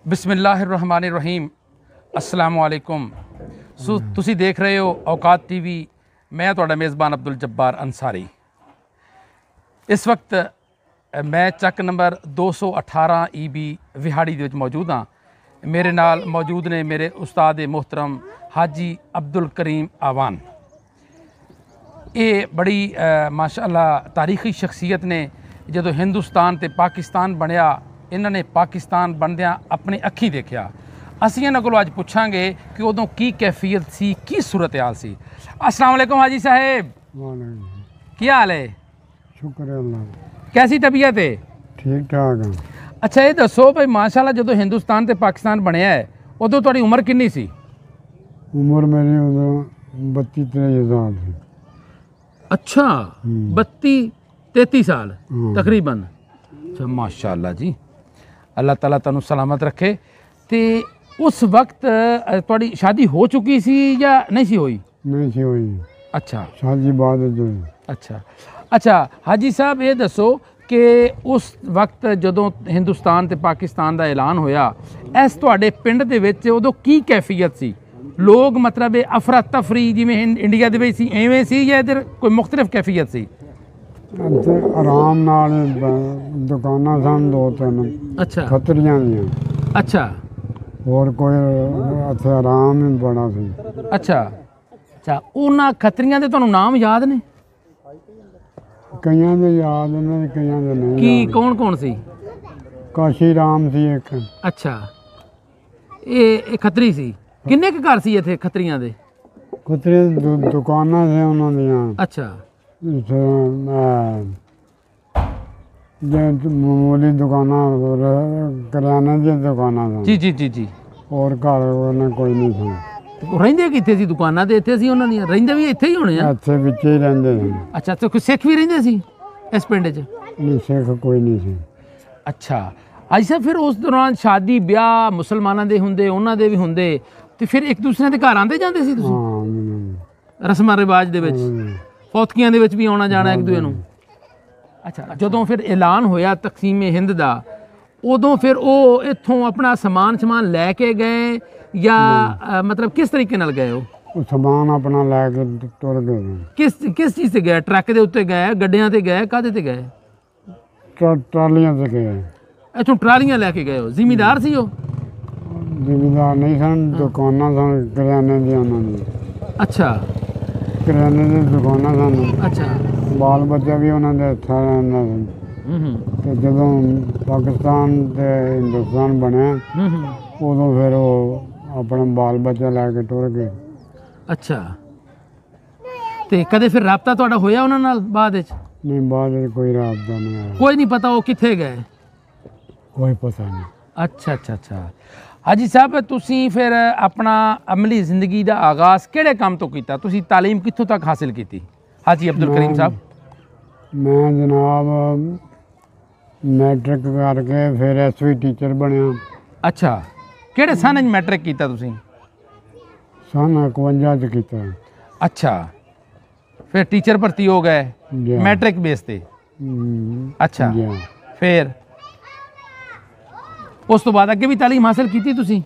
बिस्मिल्लाहिर्रहमानिर्रहीम अस्सलामुअलैकुम। तुसी देख रहे हो औकात टीवी। मैं तुहाडा मेज़बान अब्दुल जब्बार अंसारी। इस वक्त मैं चक नंबर 218 EB विहाड़ी दे विच मौजूद हाँ। मेरे नाल मौजूद ने मेरे उस्ताद मोहतरम हाजी अब्दुल करीम आवान। ये बड़ी माशाअल्लाह तारीखी शख्सियत ने। जदों हिंदुस्तान ते पाकिस्तान बनया, इन्होंने पाकिस्तान बनदियां अपनी अखी देखा। असीं इन्हां कोलों अज पुछांगे कि उदों की कैफियत सी, की सूरत हाल सी। अस्सलाम वालेकुम हाजी साहेब, क्या हाल है? शुक्र है अल्लाह। कैसी तबीयत है? ठीक ठाक है। अच्छा ये दसो भाई, माशाअल्लाह जदों हिंदुस्तान ते पाकिस्तान बनया है उदों तुहाडी उम्र कितनी सी? उम्र मेरी उदों 32-33 साल थी। अच्छा 32-33 साल तकरीबन। अच्छा माशाअल्लाह जी, अल्लाह ताला तुहानू सलामत रखे। ते उस वक्त तुहाडी शादी हो चुकी सी या नहीं सी होई? नहीं सी होई। अच्छा शादी बाद विच होई। अच्छा अच्छा हाजी साहब ये दसो कि उस वक्त जदों हिंदुस्तान ते पाकिस्तान दा ऐलान होया, इस तुहाडे पिंड दे विच उदों की कैफियत सी? लोग मतलब अफरा तफरी जिवें इंडिया दे विच सी एवें सी या इधर कोई मुख्तलिफ कैफियत सी? आराम नाल दुकानां सन 2-3। अच्छा खतरियां दियां। अच्छा और कोई इत्थे आराम ही बड़ा सी। अच्छा अच्छा उन्हां खतरियां दे तुहानू नाम याद ने? कईयां दे याद ने, कईयां दे नहीं। की कौन कौन सी? काशी राम सी एक। अच्छा ये खतरी सी। किन्ने के घर सी इत्थे खतरियां दे? खतरे दुकानां से उन्हां दियां। अच्छा मामूली दुकानां, करियाने दी दुकानां सन। जी जी जी जी। और घर उन्हें कोई नहीं सन। रहिंदे कित्थे सी? दुकानां ते इत्थे सी उन्हां दियां? रहिंदे भी इत्थे ही होने आ? इत्थे विच ही रहिंदे सन। अच्छा तो कोई सिख भी रहिंदे सी इस पिंड च? नहीं सिख कोई नहीं सी। अच्छा अच्छा फिर उस दौरान शादी ब्याह मुसलमानां दे हुंदे, उन्हां दे भी हुंदे, ते फिर एक दूसरे दे घर आंदे जांदे सी तुसीं? हाँ रस्मां रिवाज दे विच फौतकियां दे विच भी आउणा जाणा एक दूए नूं? अच्छा जदों फिर ऐलान होया तकसीम हिंद दा, उदों फिर वो इत्थों अपना समान शमान लैके गए या मतलब किस तरीके नाल गए? वो समान अपना लैके तुर गए। किस चीज़ से गए? ट्रक दे उत्ते गए, गड्डियां ते गए, काहदे ते गए? ट्रालियां से गए। इत्थों ट्रालियां लैके गए हो? जिमीदार सी हो? जिमीदार नहीं सन, दुकानां सन करियाने दी उन्हां दी। अच्छा करियाने दी दुकानां सन। अच्छा बाल बच्चा भी उन्हां दे हत्थां रहिंदा सी। ते जदों पाकिस्तान ते हिंदुस्तान बनया उदों फिर वो अपना बाल बच्चा लैके टुर गए। अच्छा ते कदे फिर राबता तुहाडा होया उन्हां नाल बाद विच? नहीं बाद विच कोई राबता नहीं आया। कोई नहीं पता वो कित्थे गए? कोई पता नहीं। अच्छा अच्छा अच्छा हाजी साहब तुसीं फिर अपना अमली जिंदगी का आगाज़ किहड़े काम तो कीता? तुसीं तालीम कित्थों तक हासिल की? हाजी अब्दुल करीम साहब। मैं जनाब मैट्रिक करके फिर SV टीचर बनया। अच्छा किहड़े सन च मैट्रिक कीता तुसीं? सन 51 च कीता। अच्छा फिर टीचर भर्ती हो गए मैट्रिक बेस ते? अच्छा फिर उस तो बाद अगे भी तालीम हासिल की तुसीं?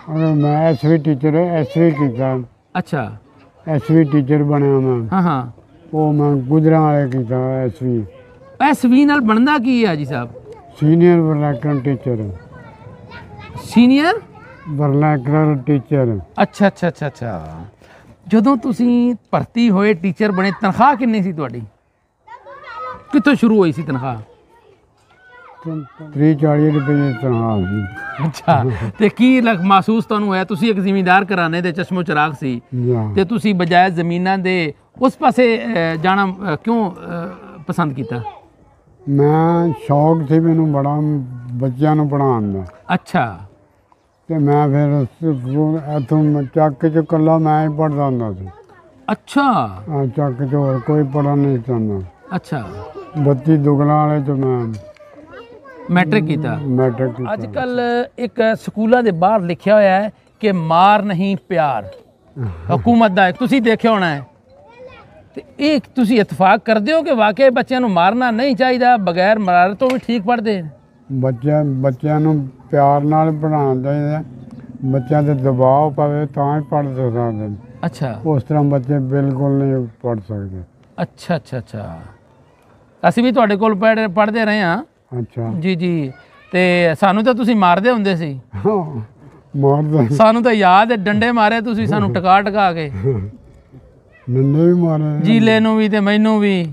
मैं SV टीचर SV कीता। अच्छा SV टीचर बनया मैं। हाँ हाँ वो मैं गुजरांवाले कीता SV नाल बनदा की है जी साहब? Senior vernacular teacher. Senior vernacular teacher. अच्छा अच्छा अच्छा अच्छा जदों तुसीं भर्ती होए टीचर बने, तनख्वाह किन्नी सी तुहाडी? कित्थों शुरू हुई सी तनख्वाह? 30-40 रुपये तनख्वाह सी। अच्छा ते की महसूस तुहानू होया? तुसीं एक जिमीदार घराने दे चश्मो चराग सी ते तुसीं बजाय जमीनां दे उस पासे जाना क्यों पसंद किया? मैं शौक सी मैनू बड़ा बच्चों नूं पढ़ाउण दा। अच्छा ते मैं फिर इत्थों चक च कल्ला मैं ही पढ़दा हुंदा सी। अच्छा चक च होर कोई पढ़न नहीं चाहुंदा। अच्छा 32 दुगला वाले च मैं मैट्रिक कीता। मैट्रिक अजकल एक स्कूलों के बाहर लिखा होया है कि मार नहीं प्यार हुकूमत का तुसीं देखिया होना है। तो एक तुसीं इतफाक करते हो कि वाकई बच्चों को मारना नहीं चाहिए, बगैर मार तो भी ठीक पढ़ते? ਬੱਚਿਆਂ ਨੂੰ ਪਿਆਰ ਨਾਲ ਪੜ੍ਹਾਉਣਾ ਚਾਹੀਦਾ। ਬੱਚਿਆਂ ਤੇ ਦਬਾਅ ਪਵੇ ਤਾਂ ਹੀ ਪੜ੍ਹ ਸਕਦੇ ਨੇ। ਅੱਛਾ ਉਸ ਤਰ੍ਹਾਂ ਬੱਚੇ ਬਿਲਕੁਲ ਨਹੀਂ ਪੜ੍ਹ ਸਕਦੇ। ਅੱਛਾ ਅੱਛਾ ਅੱਛਾ, ਅਸੀਂ ਵੀ ਤੁਹਾਡੇ ਕੋਲ ਪੜ੍ਹਦੇ ਰਹੇ ਹਾਂ। ਅੱਛਾ ਜੀ ਜੀ, ਤੇ ਸਾਨੂੰ ਤਾਂ ਤੁਸੀਂ ਮਾਰਦੇ ਹੁੰਦੇ ਸੀ। ਮਾਰਦਾ ਸਾਨੂੰ ਤਾਂ ਯਾਦ ਹੈ, ਡੰਡੇ ਮਾਰੇ ਤੁਸੀਂ ਸਾਨੂੰ ਟਕਾ ਟਕਾ ਕੇ, ਨੰਨੇ ਵੀ ਮਾਰੇ ਜੀਲੇ ਨੂੰ ਵੀ ਤੇ ਮੈਨੂੰ ਵੀ।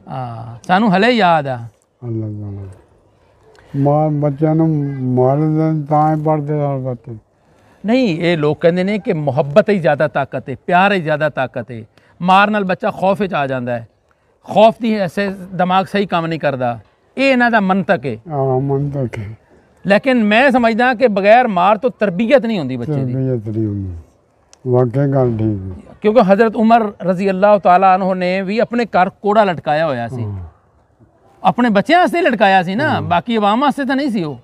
ਹਾਂ ਸਾਨੂੰ ਹਲੇ ਯਾਦ ਆ। ਮਾਰ ਬੱਚਿਆਂ ਨੂੰ ਮਾਰਦੇ ਤਾਂ ਹੀ ਪੜ੍ਹਦੇ ਆ ਬੱਚੇ। ਨਹੀਂ, ਇਹ ਲੋਕ ਕਹਿੰਦੇ ਨੇ ਕਿ ਮੁਹੱਬਤ ਹੀ ਜ਼ਿਆਦਾ ਤਾਕਤ ਹੈ, ਪਿਆਰ ਹੀ ਜ਼ਿਆਦਾ ਤਾਕਤ ਹੈ। ਮਾਰ ਨਾਲ ਬੱਚਾ ਖੌਫ ਵਿੱਚ ਆ ਜਾਂਦਾ ਹੈ, ਖੌਫ ਦੀ ਐਸੇ ਦਿਮਾਗ ਸਹੀ ਕੰਮ ਨਹੀਂ ਕਰਦਾ। ਇਹ ਇਹਨਾਂ ਦਾ ਮੰਤਕ ਹੈ। ਮੰਤਕ ਹੈ। ਲੇਕਿਨ ਮੈਂ ਸਮਝਦਾ ਕਿ ਬਗੈਰ ਮਾਰ ਤੋਂ ਤਰਬੀਅਤ ਨਹੀਂ ਹੁੰਦੀ ਬੱਚੇ ਦੀ। ਤਰਬੀਅਤ ਨਹੀਂ ਹੁੰਦੀ, ਵਾਕਈ ਗੱਲ ਠੀਕ ਹੈ। ਕਿਉਂਕਿ ਹਜ਼ਰਤ ਉਮਰ ਰਜ਼ੀ ਅੱਲਾਹ ਤਾਲਾ ਅਨਹੂ ਨੇ ਵੀ ਆਪਣੇ ਘਰ ਕੋੜਾ ਲਟਕਾਇਆ ਹੋਇਆ ਸੀ। ਆਪਣੇ ਬੱਚਿਆਂ ਵਾਸਤੇ ਲਟਕਾਇਆ ਸੀ ਨਾ, ਬਾਕੀ ਆਵਾਮ ਵਾਸਤੇ ਤਾਂ ਨਹੀਂ ਸੀ ਉਹ,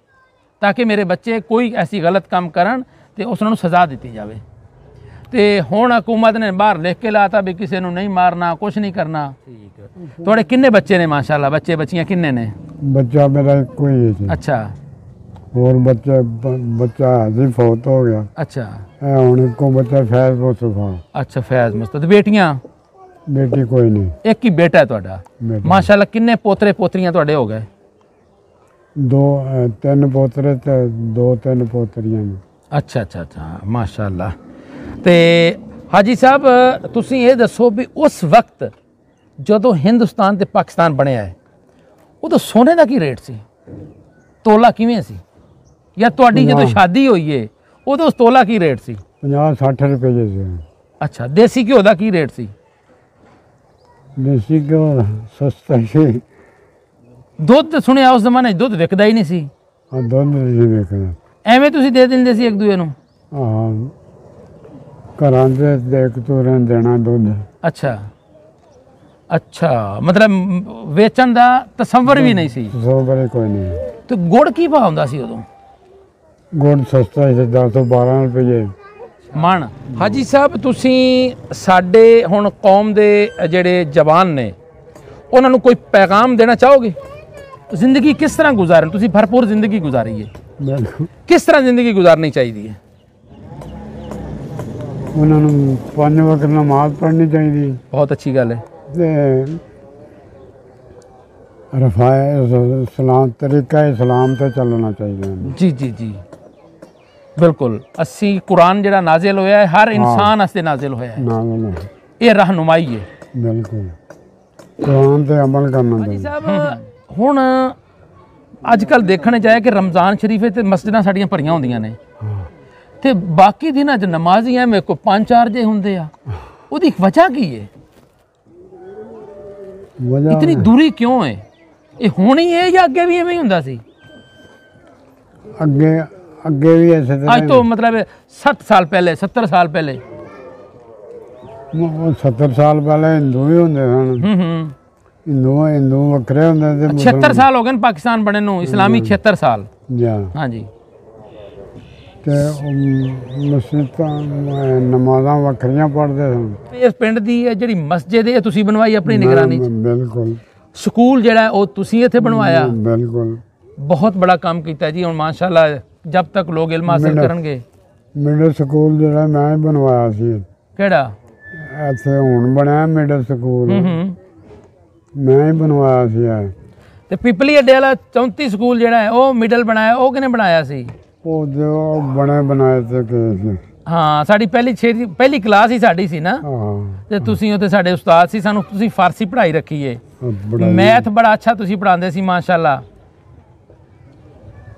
ਤਾਂ ਕਿ ਮੇਰੇ ਬੱਚੇ ਕੋਈ ਐਸੀ ਗਲਤ ਕੰਮ ਕਰਨ ਤੇ ਉਸ ਨੂੰ ਸਜ਼ਾ ਦਿੱਤੀ ਜਾਵੇ। ਤੇ ਹੁਣ ਹਕੂਮਤ ਨੇ ਬਾਹਰ ਲਿਖ ਕੇ ਲਾਤਾ ਵੀ ਕਿਸੇ ਨੂੰ ਨਹੀਂ ਮਾਰਨਾ, ਕੁਛ ਨਹੀਂ ਕਰਨਾ। ਠੀਕ ਹੈ। ਤੁਹਾਡੇ ਕਿੰਨੇ ਬੱਚੇ ਨੇ ਮਾਸ਼ਾਅੱਲਾ, ਬੱਚੇ ਬੱਚੀਆਂ ਕਿੰਨੇ ਨੇ? ਬੱਚਾ ਮੇਰਾ ਇੱਕੋ ਹੀ ਹੈ ਜੀ। ਅੱਛਾ। ਹੋਰ ਬੱਚਾ ਜੀ ਫੌਤ ਹੋ ਗਿਆ। ਅੱਛਾ। ਇਹ ਹੁਣ ਇੱਕੋ ਬੱਚਾ ਫੈਜ਼ ਮੁਸਤਫਾ। ਅੱਛਾ, ਫੈਜ਼ ਮੁਸਤਫਾ। ਤੇ ਬੇਟੀਆਂ? ਬੇਟੀ ਕੋਈ ਨਹੀਂ, ਇੱਕ ਹੀ ਬੇਟਾ ਹੈ ਤੁਹਾਡਾ। ਮਾਸ਼ਾਅੱਲਾ, ਕਿੰਨੇ ਪੋਤਰੇ ਪੋਤਰੀਆਂ ਤੁਹਾਡੇ ਹੋ ਗਏ? ਤਿੰਨ ਪੋਤਰੇ ਤੇ 2-3 ਪੋਤਰੀਆਂ ਨੇ। ਅੱਛਾ ਅੱਛਾ ਅੱਛਾ, ਮਾਸ਼ਾਅੱਲਾ। ਤੇ ਹਾਜੀ ਸਾਹਿਬ, ਤੁਸੀਂ ਇਹ ਦੱਸੋ ਵੀ ਉਸ ਵਕਤ ਜਦੋਂ ਹਿੰਦੁਸਤਾਨ ਤੇ ਪਾਕਿਸਤਾਨ ਬਣਿਆ ਹੈ, ਉਦੋਂ ਸੋਨੇ ਦਾ ਕੀ ਰੇਟ ਸੀ? ਤੋਲਾ ਕਿਵੇਂ ਸੀ? ਜਾਂ ਤੁਹਾਡੀ ਜਦੋਂ ਸ਼ਾਦੀ ਹੋਈ ਹੈ ਉਦੋਂ ਤੋਲਾ ਕੀ ਰੇਟ ਸੀ? 50-60 ਰੁਪਏ ਸੀ। ਅੱਛਾ। ਦੇਸੀ ਘਿਓ ਦਾ ਕੀ ਰੇਟ ਸੀ? ਦੇਸੀ ਘਿਓ ਸਸਤਾ ਸੀ। ਦੁੱਧ ਸੁਣਿਆ ਉਸ ਜ਼ਮਾਨੇ 'ਚ ਦੁੱਧ ਵਿਕਦਾ ਹੀ ਨਹੀਂ ਸੀ। ਦੁੱਧ ਨਹੀਂ ਵਿਕਦਾ, ਐਵੇਂ ਤੁਸੀਂ ਦੇ ਦਿੰਦੇ ਸੀ ਇੱਕ ਦੂਏ ਨੂੰ? ਹਾਂ, ਘਰਾਂ ਦੇ ਦੇਖ ਤੋਰਾਂ ਦੇਣਾ ਦੁੱਧ। ਅੱਛਾ ਅੱਛਾ, ਮਤਲਬ ਵੇਚਣ ਦਾ ਤਸੱਵਰ ਵੀ ਨਹੀਂ ਸੀ? ਤਸੱਵਰ ਕੋਈ ਨਹੀਂ। ਤੇ ਗੁੜ ਕੀ ਭਾਅ ਹੁੰਦਾ ਸੀ ਉਦੋਂ? ਗੁੜ ਸਸਤਾ ਸੀ, 10-12 ਰੁਪਏ ਮਣ। ਹਾਜੀ ਸਾਹਿਬ, ਤੁਸੀਂ ਸਾਡੇ ਹੁਣ ਕੌਮ ਦੇ ਜਿਹੜੇ ਜਵਾਨ ਨੇ ਉਹਨਾਂ ਨੂੰ ਕੋਈ ਪੈਗਾਮ ਦੇਣਾ ਚਾਹੋਗੇ? ਜ਼ਿੰਦਗੀ ਕਿਸ ਤਰ੍ਹਾਂ ਗੁਜ਼ਾਰਨ? ਤੁਸੀਂ ਭਰਪੂਰ ਜ਼ਿੰਦਗੀ ਗੁਜ਼ਾਰੀ ਹੈ, ਕਿਸ ਤਰ੍ਹਾਂ ਜ਼ਿੰਦਗੀ ਗੁਜ਼ਾਰਨੀ ਚਾਹੀਦੀ ਹੈ? ਉਹਨਾਂ ਨੂੰ 5 ਵਕਤ ਨਮਾਜ਼ ਪੜ੍ਹਨੀ ਚਾਹੀਦੀ। ਬਹੁਤ ਅੱਛੀ ਗੱਲ ਹੈ। ਤੇ ਰਫਾਏ ਸਲਾਮ ਤਰੀਕਾ ਇਸਲਾਮ ਤੇ ਚੱਲਣਾ ਚਾਹੀਦਾ। ਜੀ ਜੀ ਜੀ, ਬਿਲਕੁਲ। ਅਸੀਂ ਕੁਰਾਨ ਜਿਹੜਾ ਨਾਜ਼ਿਲ ਹੋਇਆ ਹੈ ਹਰ ਇਨਸਾਨ ਵਾਸਤੇ ਨਾਜ਼ਿਲ ਹੋਇਆ ਹੈ, ਇਹ ਰਹਿਨੁਮਾਈ ਹੈ। ਬਿਲਕੁਲ, ਕੁਰਾਨ ਤੇ ਅਮਲ ਕਰਨਾ ਚਾਹੀਦਾ। ਹੁਣ ਅੱਜ ਕੱਲ੍ਹ ਦੇਖਣ ਜਾਏ ਕਿ ਰਮਜ਼ਾਨ ਸ਼ਰੀਫ ਤੇ ਮਸਜਿਦਾਂ ਸਾਡੀਆਂ ਭਰੀਆਂ ਹੁੰਦੀਆਂ ਨੇ, ਤੇ ਬਾਕੀ ਦਿਨਾਂ 'ਚ ਨਮਾਜ਼ੀ ਐਵੇਂ ਕੋਈ 5-4 ਜੇ ਹੁੰਦੇ ਆ। ਉਹਦੀ ਵਜ੍ਹਾ ਕੀ ਹੈ? ਇਤਨੀ ਦੂਰੀ ਕਿਉਂ ਹੈ? ਇਹ ਹੋਣੀ ਹੈ ਜਾਂ ਅੱਗੇ ਵੀ ਐਵੇਂ ਹੀ ਹੁੰਦਾ ਸੀ? ਅੱਗੇ ਵੀ ਐਸੇ ਤਰ੍ਹਾਂ। ਅੱਜ ਤੋਂ ਮਤਲਬ 60 ਸਾਲ ਪਹਿਲੇ, 70 ਸਾਲ ਪਹਿਲੇ? 70 ਸਾਲ ਪਹਿਲੇ ਹਿੰਦੂ ਹੀ ਹੁੰਦੇ ਸਨ। ਹਿੰਦੂ ਵੱਖਰੇ ਹੁੰਦੇ ਸੀ। 76 ਸਾਲ ਹੋ ਗਏ ਪਾਕਿਸਤਾਨ ਬਣੇ ਨੂੰ, ਇਸਲਾਮੀ 76 ਸਾਲ। ਹਾਂਜੀ। ਤੇ ਮਸਜਿਦਾਂ ਨਮਾਜ਼ਾਂ ਵੱਖਰੀਆਂ ਪੜ੍ਹਦੇ ਸਨ। ਇਸ ਪਿੰਡ ਦੀ ਜਿਹੜੀ ਮਸਜਿਦ ਹੈ ਤੁਸੀਂ ਬਣਵਾਈ ਆਪਣੀ ਨਿਗਰਾਨੀ 'ਚ? ਬਿਲਕੁਲ। ਸਕੂਲ ਜਿਹੜਾ ਉਹ ਤੁਸੀਂ ਇੱਥੇ ਬਣਵਾਇਆ? ਬਿਲਕੁਲ। ਬਹੁਤ ਬੜਾ ਕੰਮ ਕੀਤਾ ਜੀ। ਹੁਣ ਮਾਸ਼ਾਅੱਲਾ ਜਬ ਤੱਕ ਲੋਕ ਇਲਮ ਹਾਸਲ ਕਰਨਗੇ। ਮਿਡਲ ਸਕੂਲ ਜਿਹੜਾ ਮੈਂ ਬਣਵਾਇਆ ਸੀ। ਕਿਹੜਾ? ਇੱਥੇ ਹੁਣ ਬਣਿਆ ਮਿਡਲ ਸਕੂਲ, ਮੈਂ ਹੀ ਬਣਵਾਇਆ ਸੀ। ਤੇ ਪਿਪਲੀ ਅੱਡੇ ਵਾਲਾ 34 ਸਕੂਲ ਜਿਹੜਾ ਹੈ ਉਹ ਮਿਡਲ ਬਣਾਇਆ, ਉਹ ਕਿਹਨੇ ਬਣਾਇਆ ਸੀ? ਉਹ ਜੋ ਬਣੇ ਬਣਾਏ ਤੇ। ਹਾਂ, ਸਾਡੀ ਪਹਿਲੀ ਕਲਾਸ ਹੀ ਸਾਡੀ ਸੀ ਨਾ, ਤੇ ਤੁਸੀਂ ਉੱਥੇ ਸਾਡੇ ਉਸਤਾਦ ਸੀ। ਸਾਨੂੰ ਤੁਸੀਂ ਫਾਰਸੀ ਪੜ੍ਹਾਈ ਰੱਖੀ ਹੈ, ਮੈਥ ਬੜਾ ਅੱਛਾ ਤੁਸੀਂ ਪੜ੍ਹਾਉਂਦੇ ਸੀ ਮਾਸ਼ਾਅੱਲਾ।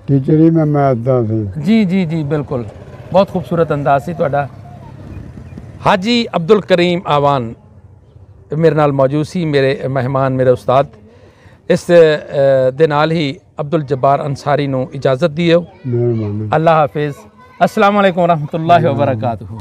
ਟੀਚਰ ਹੀ ਮੈਂ ਮੈਥ ਦਾ ਸੀ। ਜੀ ਜੀ ਜੀ, ਬਿਲਕੁਲ। ਬਹੁਤ ਖੂਬਸੂਰਤ ਅੰਦਾਜ਼ ਸੀ ਤੁਹਾਡਾ। ਹਾਜੀ ਅਬਦੁਲ ਕਰੀਮ ਆਵਾਨ ਮੇਰੇ ਨਾਲ ਮੌਜੂਦ ਸੀ, ਮੇਰੇ ਮਹਿਮਾਨ, ਮੇਰੇ ਉਸਤਾਦ। ਇਸ ਦੇ ਨਾਲ ਹੀ ਅਬਦੁਲ ਜੱਬਾਰ ਅੰਸਾਰੀ ਨੂੰ ਇਜਾਜ਼ਤ ਦਿਓ। ਅੱਲਾਹ ਹਾਫਿਜ਼। अस्सलाम वालेकुम रहमतुल्लाहि व बरकातुहू।